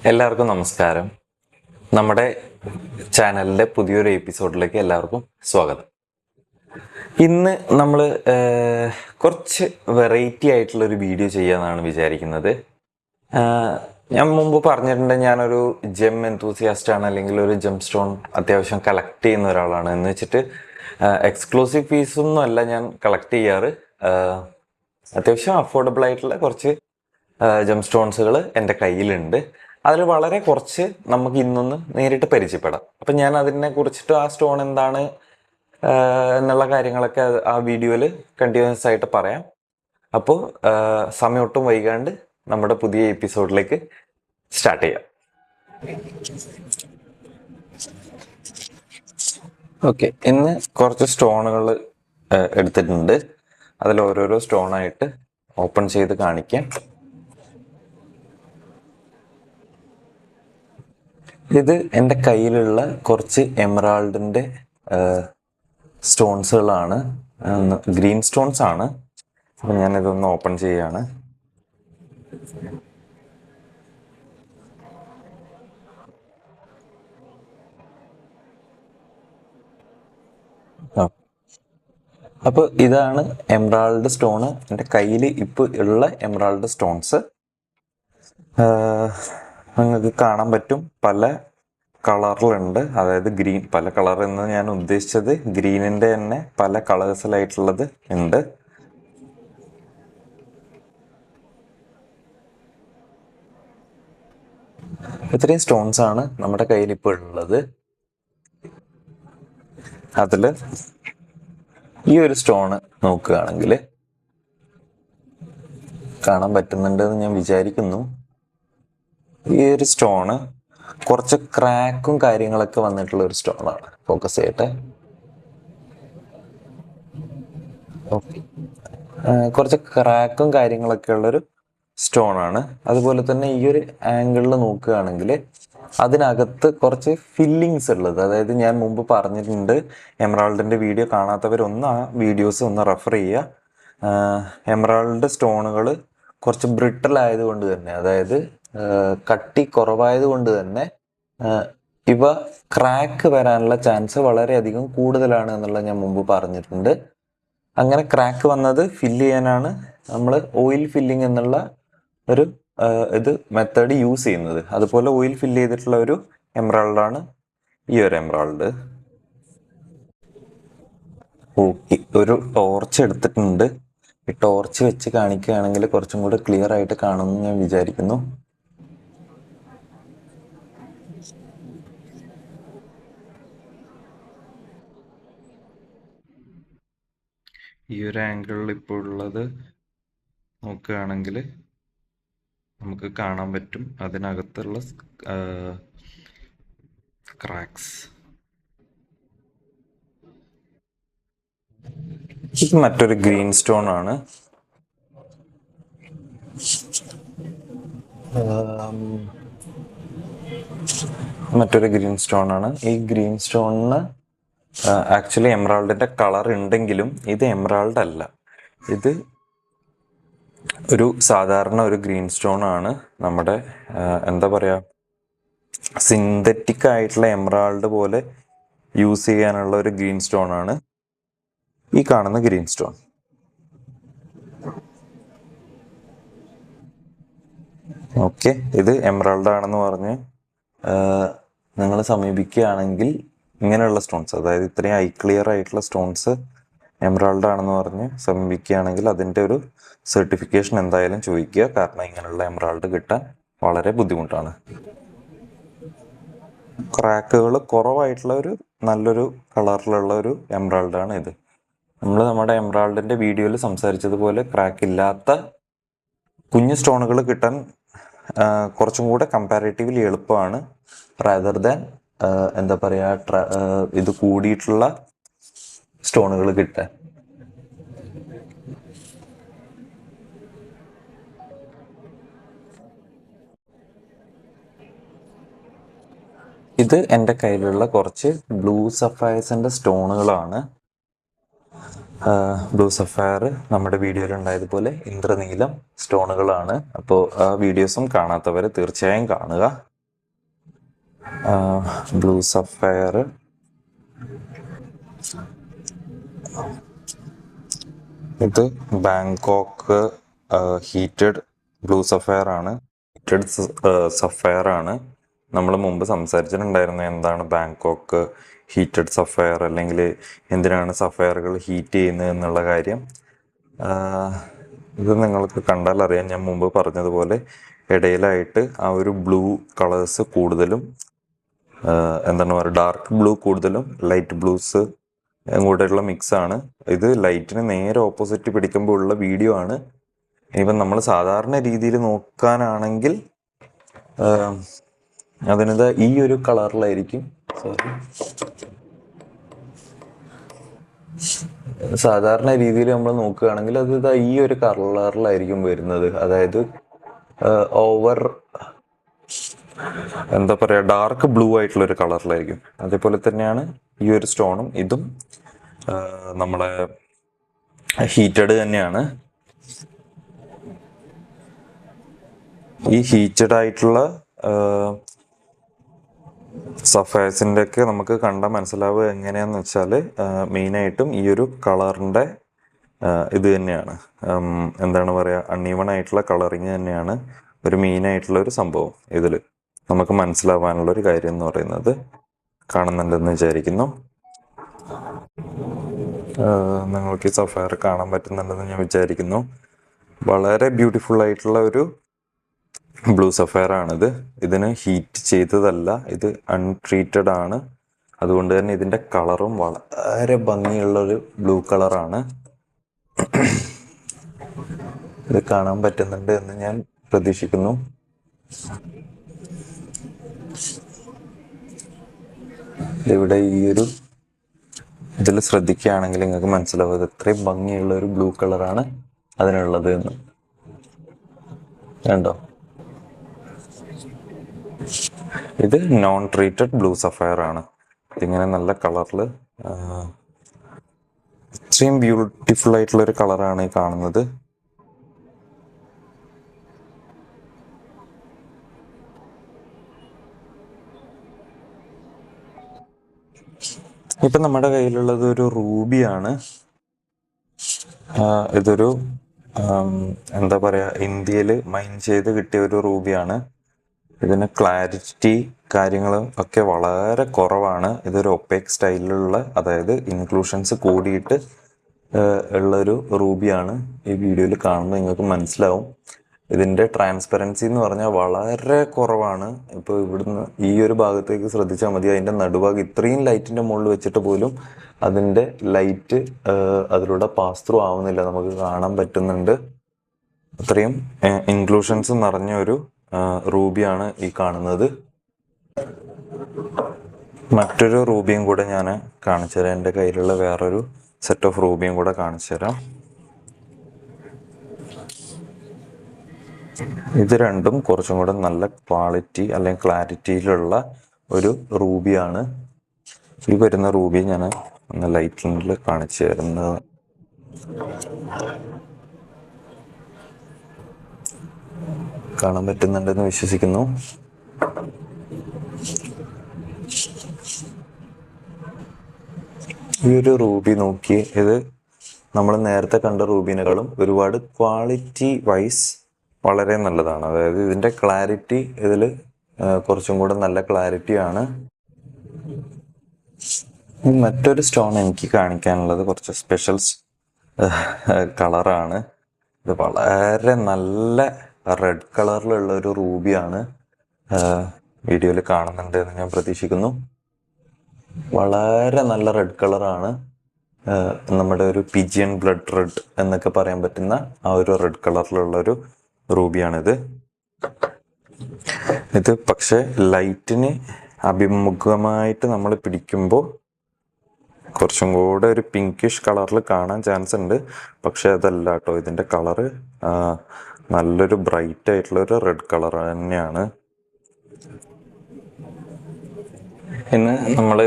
എല്ലാവർക്കും നമസ്കാരം. നമ്മുടെ ചാനലിൻ്റെ പുതിയൊരു എപ്പിസോഡിലേക്ക് എല്ലാവർക്കും സ്വാഗതം. ഇന്ന് നമ്മൾ കുറച്ച് വെറൈറ്റി ആയിട്ടുള്ളൊരു വീഡിയോ ചെയ്യാമെന്നാണ് വിചാരിക്കുന്നത്. ഞാൻ മുമ്പ് പറഞ്ഞിട്ടുണ്ട്, ഞാനൊരു ജെം എന്തൂസിയാസ്റ്റ് ആണ്, അല്ലെങ്കിൽ ഒരു ജെം സ്റ്റോൺ അത്യാവശ്യം കളക്ട് ചെയ്യുന്ന ഒരാളാണ്. എന്ന് വെച്ചിട്ട് എക്സ്ക്ലൂസീവ് പീസൊന്നും അല്ല ഞാൻ കളക്ട് ചെയ്യാറ്. അത്യാവശ്യം അഫോർഡബിൾ ആയിട്ടുള്ള കുറച്ച് ജെം സ്റ്റോൺസുകൾ എൻ്റെ കയ്യിലുണ്ട്. അതിൽ വളരെ കുറച്ച് നമുക്ക് ഇന്നൊന്ന് നേരിട്ട് പരിചയപ്പെടാം. അപ്പം ഞാൻ അതിനെ കുറിച്ചിട്ട് ആ സ്റ്റോൺ എന്താണ് എന്നുള്ള കാര്യങ്ങളൊക്കെ ആ വീഡിയോയിൽ കണ്ടിന്യൂസ് ആയിട്ട് പറയാം. അപ്പോൾ സമയം ഒട്ടും വൈകാണ്ട് നമ്മുടെ പുതിയ എപ്പിസോഡിലേക്ക് സ്റ്റാർട്ട് ചെയ്യാം. ഓക്കെ, ഇന്ന് കുറച്ച് സ്റ്റോണുകൾ എടുത്തിട്ടുണ്ട്. അതിൽ ഓരോരോ സ്റ്റോണായിട്ട് ഓപ്പൺ ചെയ്ത് കാണിക്കാം. ഇത് എൻ്റെ കയ്യിലുള്ള കുറച്ച് എമറാൾഡിൻ്റെ സ്റ്റോൺസുകളാണ്, ഗ്രീൻ സ്റ്റോൺസ് ആണ്. അപ്പം ഞാനിതൊന്ന് ഓപ്പൺ ചെയ്യാണ്. അപ്പോൾ ഇതാണ് എമറാൾഡ് സ്റ്റോണ്. എൻ്റെ കയ്യിൽ ഇപ്പോൾ ഉള്ള എമറാൾഡ് സ്റ്റോൺസ്. നിങ്ങൾക്ക് കാണാൻ പറ്റും, പല കളറിലുണ്ട്. അതായത് ഗ്രീൻ, പല കളർ എന്ന് ഞാൻ ഉദ്ദേശിച്ചത് ഗ്രീനിൻ്റെ തന്നെ പല കളേഴ്സിലായിട്ടുള്ളത് ഉണ്ട്. ഇത്രയും സ്റ്റോൺസ് ആണ് നമ്മുടെ കയ്യിൽ ഇപ്പോൾ ഉള്ളത്. അതിൽ ഈ ഒരു സ്റ്റോണ് നോക്കുകയാണെങ്കിൽ കാണാൻ പറ്റുന്നുണ്ടെന്ന് ഞാൻ വിചാരിക്കുന്നു. ഈ ഒരു സ്റ്റോണ് കുറച്ച് ക്രാക്കും കാര്യങ്ങളൊക്കെ വന്നിട്ടുള്ള ഒരു സ്റ്റോണാണ്. ഫോക്കസ് ചെയ്യട്ടെ. ഓക്കെ, കുറച്ച് ക്രാക്കും കാര്യങ്ങളൊക്കെ ഉള്ളൊരു സ്റ്റോണാണ്. അതുപോലെ തന്നെ ഈ ഒരു ആംഗിളിൽ നോക്കുകയാണെങ്കിൽ അതിനകത്ത് കുറച്ച് ഫില്ലിങ്സ് ഉള്ളത്. അതായത് ഞാൻ മുമ്പ് പറഞ്ഞിട്ടുണ്ട്, എമറാൾഡിൻ്റെ വീഡിയോ കാണാത്തവരൊന്ന് ആ വീഡിയോസ് ഒന്ന് റെഫർ ചെയ്യുക. എമറാൾഡ് സ്റ്റോണുകൾ കുറച്ച് ബ്രിട്ടൽ ആയതുകൊണ്ട് തന്നെ, അതായത് കട്ടി കുറവായത് കൊണ്ട് തന്നെ ഇവ ക്രാക്ക് വരാനുള്ള ചാൻസ് വളരെയധികം കൂടുതലാണ് എന്നുള്ളത് ഞാൻ മുമ്പ് പറഞ്ഞിട്ടുണ്ട്. അങ്ങനെ ക്രാക്ക് വന്നത് ഫില്ല് ചെയ്യാനാണ് നമ്മൾ ഓയിൽ ഫില്ലിംഗ് എന്നുള്ള ഒരു ഇത് മെത്തേഡ് യൂസ് ചെയ്യുന്നത്. അതുപോലെ ഓയിൽ ഫില്ല് ചെയ്തിട്ടുള്ള ഒരു എമറാൾഡാണ് ഈ ഒരു എമറാൾഡ്. ഒരു ടോർച്ച് എടുത്തിട്ടുണ്ട്. ഈ ടോർച്ച് വെച്ച് കാണിക്കുകയാണെങ്കിൽ കുറച്ചും കൂടി ക്ലിയർ ആയിട്ട് കാണുമെന്ന് ഞാൻ വിചാരിക്കുന്നു. ഈ ഒരു ആംഗിളിൽ ഇപ്പോൾ ഉള്ളത് നോക്കുകയാണെങ്കിൽ നമുക്ക് കാണാൻ പറ്റും അതിനകത്തുള്ള ക്രാക്സ്. ഇത് മറ്റൊരു ഗ്രീൻ സ്റ്റോൺ ആണ്. ഈ ഗ്രീൻ സ്റ്റോണിന് ആക്ച്വലി എമറാൾഡിന്റെ കളർ ഉണ്ടെങ്കിലും ഇത് എമറാൾഡ് അല്ല. ഇത് ഒരു സാധാരണ ഒരു ഗ്രീൻ സ്റ്റോൺ ആണ്. നമ്മുടെ എന്താ പറയുക, സിന്തറ്റിക് ആയിട്ടുള്ള എമറാൾഡ് പോലെ യൂസ് ചെയ്യാനുള്ള ഒരു ഗ്രീൻ സ്റ്റോൺ ആണ് ഈ കാണുന്ന ഗ്രീൻ സ്റ്റോൺ. ഓക്കെ, ഇത് എമറാൾഡ് ആണെന്ന് പറഞ്ഞ് നിങ്ങൾ സമീപിക്കുകയാണെങ്കിൽ ഇങ്ങനെയുള്ള സ്റ്റോൺസ്, അതായത് ഇത്രയും ഐ ക്ലിയർ ആയിട്ടുള്ള സ്റ്റോൺസ് എമറാൾഡ് ആണെന്ന് പറഞ്ഞ് സമീപിക്കുകയാണെങ്കിൽ അതിൻ്റെ ഒരു സർട്ടിഫിക്കേഷൻ എന്തായാലും ചോദിക്കുക. കാരണം ഇങ്ങനെയുള്ള എമറാൾഡ് കിട്ടാൻ വളരെ ബുദ്ധിമുട്ടാണ്. ക്രാക്കുകൾ കുറവായിട്ടുള്ള ഒരു നല്ലൊരു കളറിലുള്ള ഒരു എമറാൾഡാണ് ഇത്. നമ്മുടെ എമറാൾഡിൻ്റെ വീഡിയോയിൽ സംസാരിച്ചതുപോലെ ക്രാക്ക് ഇല്ലാത്ത കുഞ്ഞു സ്റ്റോണുകൾ കിട്ടാൻ കുറച്ചും കൂടെ കമ്പാരിറ്റീവ്ലി എളുപ്പമാണ്, റാദർ ദാൻ എന്താ പറയുക ഇത് കൂടിയിട്ടുള്ള സ്റ്റോണുകൾ കിട്ടാൻ. ഇത് എൻ്റെ കയ്യിലുള്ള കുറച്ച് ബ്ലൂ സഫയർസിൻ്റെ സ്റ്റോണുകളാണ്. ബ്ലൂ സഫയർ നമ്മുടെ വീഡിയോയിൽ ഉണ്ടായതുപോലെ ഇന്ദ്രനീലം സ്റ്റോണുകളാണ്. അപ്പോൾ ആ വീഡിയോസും കാണാത്തവർ തീർച്ചയായും കാണുക. ബ്ലൂ സഫയർ, ഇത് ബാങ്കോക്ക് ഹീറ്റഡ് ബ്ലൂ സഫയർ ആണ്. ഹീറ്റഡ് സഫയർ ആണ്. നമ്മൾ മുമ്പ് സംസാരിച്ചിട്ടുണ്ടായിരുന്നു എന്താണ് ബാങ്കോക്ക് ഹീറ്റഡ് സഫയർ, അല്ലെങ്കിൽ എന്തിനാണ് സഫയറുകൾ ഹീറ്റ് ചെയ്യുന്നത് എന്നുള്ള കാര്യം. ഇത് നിങ്ങൾക്ക് കണ്ടാൽ അറിയാം, ഞാൻ മുമ്പ് പറഞ്ഞതുപോലെ ഇടയിലായിട്ട് ആ ഒരു ബ്ലൂ കളേഴ്സ് കൂടുതലും എന്താണ് പറയുക, ഡാർക്ക് ബ്ലൂ കൂടുതലും ലൈറ്റ് ബ്ലൂസ് കൂടെയുള്ള മിക്സാണ്. ഇത് ലൈറ്റിന് നേരെ ഓപ്പോസിറ്റ് പിടിക്കുമ്പോൾ ഉള്ള വീഡിയോ ആണ്. ഇനിയിപ്പം നമ്മൾ സാധാരണ രീതിയിൽ നോക്കാനാണെങ്കിൽ അതിനത് ഈ ഒരു കളറിലായിരിക്കും. സാധാരണ രീതിയിൽ നമ്മൾ നോക്കുകയാണെങ്കിൽ അത് ഇതാ ഈ ഒരു കളറിലായിരിക്കും വരുന്നത്. അതായത് ഓവർ എന്താ പറയുക, ഡാർക്ക് ബ്ലൂ ആയിട്ടുള്ള ഒരു കളറിലായിരിക്കും. അതേപോലെ തന്നെയാണ് ഈ ഒരു സ്റ്റോണും. ഇതും നമ്മളെ ഹീറ്റഡ് തന്നെയാണ്. ഈ ഹീറ്റഡ് ആയിട്ടുള്ള സഫയേഴ്സിൻ്റെ ഒക്കെ നമുക്ക് കണ്ടാൽ മനസ്സിലാവുക എങ്ങനെയാന്ന് വെച്ചാൽ മെയിനായിട്ടും ഈ ഒരു കളറിൻ്റെ ഇത് തന്നെയാണ്, എന്താണ് പറയുക, അൺഈവൺ ആയിട്ടുള്ള കളറിങ് തന്നെയാണ് ഒരു മെയിനായിട്ടുള്ള ഒരു സംഭവം. ഇതിൽ നമുക്ക് മനസ്സിലാവാനുള്ള ഒരു കാര്യം എന്ന് പറയുന്നത്, കാണുന്നുണ്ടെന്ന് വിചാരിക്കുന്നു. നിങ്ങൾക്ക് ഈ സഫയർ കാണാൻ പറ്റുന്നുണ്ടെന്ന് ഞാൻ വിചാരിക്കുന്നു. വളരെ ബ്യൂട്ടിഫുൾ ആയിട്ടുള്ള ഒരു ബ്ലൂ സഫയർ ആണിത്. ഇതിന് ഹീറ്റ് ചെയ്തതല്ല, ഇത് അൺട്രീറ്റഡ് ആണ്. അതുകൊണ്ട് തന്നെ ഇതിൻ്റെ കളറും വളരെ ഭംഗിയുള്ളൊരു ബ്ലൂ കളറാണ്. ഇത് കാണാൻ പറ്റുന്നുണ്ട് എന്ന് ഞാൻ പ്രതീക്ഷിക്കുന്നു. ഇവിടെ ഈ ഒരു ഇതിൽ ശ്രദ്ധിക്കുകയാണെങ്കിൽ നിങ്ങൾക്ക് മനസ്സിലാവും ഇത് ഇത്രയും ഭംഗിയുള്ള ഒരു ബ്ലൂ കളറാണ് അതിനുള്ളത് എന്ന്. കണ്ടോ? ഇത് നോൺ ട്രീറ്റഡ് ബ്ലൂ സഫയർ ആണ്. ഇതിങ്ങനെ നല്ല കളറിൽ ഇത്രയും ബ്യൂട്ടിഫുൾ ആയിട്ടുള്ള ഒരു കളറാണ് ഈ കാണുന്നത്. ഇപ്പം നമ്മുടെ കയ്യിലുള്ളത് ഒരു റൂബിയാണ്. ഇതൊരു എന്താ പറയുക, ഇന്ത്യയിൽ മൈൻ ചെയ്ത് കിട്ടിയ ഒരു റൂബിയാണ്. ഇതിന് ക്ലാരിറ്റി കാര്യങ്ങളും ഒക്കെ വളരെ കുറവാണ്. ഇതൊരു ഒപ്പേക്ക് സ്റ്റൈലിലുള്ള, അതായത് ഇൻക്ലൂഷൻസ് കൂടിയിട്ട് ഉള്ളൊരു റൂബിയാണ്. ഈ വീഡിയോയിൽ കാണുമ്പോൾ നിങ്ങൾക്ക് മനസ്സിലാവും. ഇതിൻ്റെ ട്രാൻസ്പെറൻസി എന്ന് പറഞ്ഞാൽ വളരെ കുറവാണ്. ഇപ്പോൾ ഇവിടുന്ന് ഈ ഒരു ഭാഗത്തേക്ക് ശ്രദ്ധിച്ചാൽ മതി, അതിൻ്റെ നടുഭാഗം ഇത്രയും ലൈറ്റിൻ്റെ മുകളിൽ വെച്ചിട്ട് പോലും അതിൻ്റെ ലൈറ്റ് അതിലൂടെ പാസ് ത്രൂ ആവുന്നില്ല, നമുക്ക് കാണാൻ പറ്റുന്നുണ്ട്. അത്രയും ഇൻക്ലൂഷൻസ് നിറഞ്ഞ ഒരു റൂബിയാണ് ഈ കാണുന്നത്. മറ്റൊരു റൂബിയും കൂടെ ഞാൻ കാണിച്ചു തരാം. എൻ്റെ കയ്യിലുള്ള വേറൊരു സെറ്റ് ഓഫ് റൂബിയും കൂടെ കാണിച്ചു തരാം. ഇത് രണ്ടും കുറച്ചും കൂടെ നല്ല ക്വാളിറ്റി അല്ലെങ്കിൽ ക്ലാരിറ്റിയിലുള്ള ഒരു റൂബിയാണ്. ഈ വരുന്ന റൂബി ഞാൻ ലൈറ്റിൽ കാണിച്ചു തരുന്നത്. കാണാൻ പറ്റുന്നുണ്ടെന്ന് വിശ്വസിക്കുന്നു. ഈ ഒരു റൂബി നോക്കി, ഇത് നമ്മൾ നേരത്തെ കണ്ട റൂബിനേക്കാളും ഒരുപാട് ക്വാളിറ്റി വൈസ് വളരെ നല്ലതാണ്. അതായത് ഇതിൻ്റെ ക്ലാരിറ്റി ഇതിൽ കുറച്ചും കൂടെ നല്ല ക്ലാരിറ്റിയാണ്. മറ്റൊരു സ്റ്റോൺ എനിക്ക് കാണിക്കാനുള്ളത് കുറച്ച് സ്പെഷ്യൽ കളറാണ്. ഇത് വളരെ നല്ല റെഡ് കളറിലുള്ള ഒരു റൂബിയാണ്. വീഡിയോയിൽ കാണുന്നുണ്ട് എന്ന് ഞാൻ പ്രതീക്ഷിക്കുന്നു. വളരെ നല്ല റെഡ് കളറാണ്. നമ്മുടെ ഒരു പിജിയൻ ബ്ലഡ് റെഡ് എന്നൊക്കെ പറയാൻ പറ്റുന്ന ആ ഒരു റെഡ് കളറിലുള്ളൊരു റൂബിയാണിത്. ഇത് പക്ഷേ ലൈറ്റിന് അഭിമുഖമായിട്ട് നമ്മൾ പിടിക്കുമ്പോൾ കുറച്ചും കൂടെ ഒരു പിങ്കിഷ് കളറിൽ കാണാൻ ചാൻസ് ഉണ്ട്. പക്ഷെ അതല്ല കേട്ടോ, ഇതിൻ്റെ കളറ് നല്ലൊരു ബ്രൈറ്റ് ആയിട്ടുള്ളൊരു റെഡ് കളർ തന്നെയാണ്. ഇന്ന് നമ്മൾ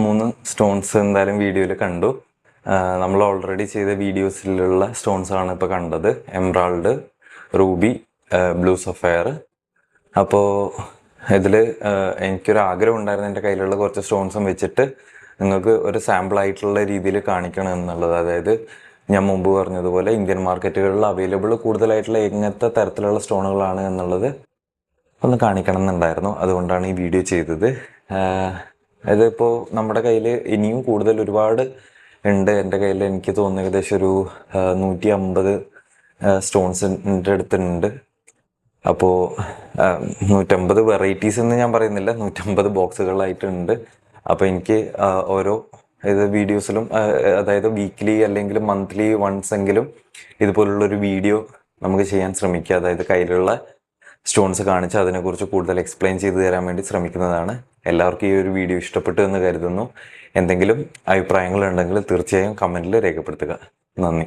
3 സ്റ്റോൺസ് എന്തായാലും വീഡിയോയിൽ കണ്ടു. നമ്മൾ ഓൾറെഡി ചെയ്ത വീഡിയോസിലുള്ള സ്റ്റോൺസാണ് ഇപ്പോൾ കണ്ടത്. Emerald, Ruby, blue sapphire. അപ്പോൾ ഇതിൽ എനിക്കൊരു ആഗ്രഹം ഉണ്ടായിരുന്നു എൻ്റെ കയ്യിലുള്ള കുറച്ച് സ്റ്റോൺസും വെച്ചിട്ട് നിങ്ങൾക്ക് ഒരു സാമ്പിൾ ആയിട്ടുള്ള രീതിയിൽ കാണിക്കണം എന്നുള്ളത്. അതായത് ഞാൻ മുമ്പ് പറഞ്ഞതുപോലെ ഇന്ത്യൻ മാർക്കറ്റുകളിൽ അവൈലബിൾ കൂടുതലായിട്ടുള്ള എങ്ങനത്തെ തരത്തിലുള്ള സ്റ്റോണുകളാണ് എന്നുള്ളത് ഒന്ന് കാണിക്കണം എന്നുണ്ടായിരുന്നു. അതുകൊണ്ടാണ് ഈ വീഡിയോ ചെയ്തത്. ഇതിപ്പോൾ നമ്മുടെ കയ്യിൽ ഇനിയും കൂടുതൽ ഒരുപാട് ഉണ്ട്. എൻ്റെ കയ്യിൽ എനിക്ക് തോന്നുന്നു ഏകദേശം ഒരു 150 സ്റ്റോൺസിൻ്റെ അടുത്തുണ്ട്. അപ്പോൾ 150 വെറൈറ്റീസ് എന്ന് ഞാൻ പറയുന്നില്ല, 150 ബോക്സുകളായിട്ടുണ്ട്. അപ്പോൾ എനിക്ക് ഓരോ വീഡിയോസിലും, അതായത് വീക്ക്ലി അല്ലെങ്കിൽ മന്ത്ലി വൺസ് എങ്കിലും ഇതുപോലുള്ളൊരു വീഡിയോ നമുക്ക് ചെയ്യാൻ ശ്രമിക്കുക. അതായത് കയ്യിലുള്ള സ്റ്റോൺസ് കാണിച്ച് അതിനെക്കുറിച്ച് കൂടുതൽ എക്സ്പ്ലെയിൻ ചെയ്തു തരാൻ വേണ്ടി ശ്രമിക്കുന്നതാണ്. എല്ലാവർക്കും ഈ ഒരു വീഡിയോ ഇഷ്ടപ്പെട്ടു എന്ന് കരുതുന്നു. എന്തെങ്കിലും അഭിപ്രായങ്ങളുണ്ടെങ്കിൽ തീർച്ചയായും കമൻറ്റിൽ രേഖപ്പെടുത്തുക. നന്ദി.